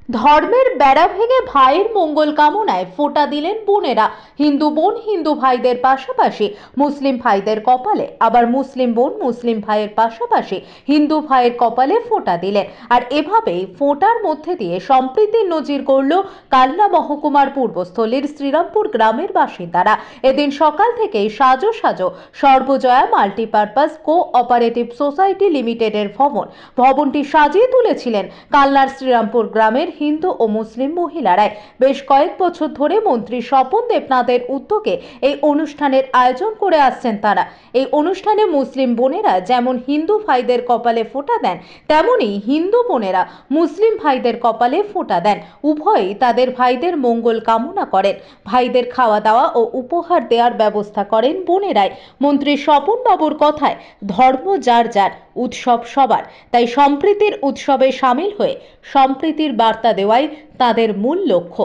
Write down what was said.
ধর্মের বেড়া ভেঙে ভাইয়ের মঙ্গল কামনায় ফোঁটা দিলেন বোনেরা। হিন্দু বোন হিন্দু ভাইদের পাশাপাশি মুসলিম ভাইদের কপালে, আবার মুসলিম বোন মুসলিম ভাইয়ের পাশাপাশি হিন্দু ভাইয়ের কপালে ফোঁটা দিলেন। আর এভাবেই ফোঁটার মধ্যে দিয়ে সম্প্রীতির নজির গড়ল কালনা মহকুমার পূর্বস্থলীর শ্রীরামপুর গ্রামের বাসিন্দারা। এদিন সকাল থেকেই সাজো সাজো সর্বজয়া মাল্টিপারপাস কোঅপারেটিভ সোসাইটি লিমিটেডের ভবনটি সাজিয়ে তুলেছিলেন কালনার শ্রীরামপুর গ্রামের হিন্দু ও মুসলিম মহিলারাই। বেশ কয়েক বছর ধরে মন্ত্রী স্বপন দেবনাথের উদ্যোগে এই অনুষ্ঠানের আয়োজন করে আসছেন তারা। এই অনুষ্ঠানে মুসলিম বোনেরা যেমন হিন্দু ভাইদের কপালে ফোঁটা দেন, তেমনি হিন্দু বোনেরা মুসলিম ভাইদের কপালে ফোঁটা দেন। উভয়ই তাদের ভাইদের মঙ্গল কামনা করেন। ভাইদের খাওয়া দাওয়া ও উপহার দেওয়ার ব্যবস্থা করেন বোনেরাই। মন্ত্রী স্বপন বাবুর কথায়, ধর্ম যার যার, উৎসব সবার, তাই সম্প্রীতির উৎসবে সামিল হয়ে সম্প্রীতির বার্তা দেওয়াই তাদের মূল লক্ষ্য।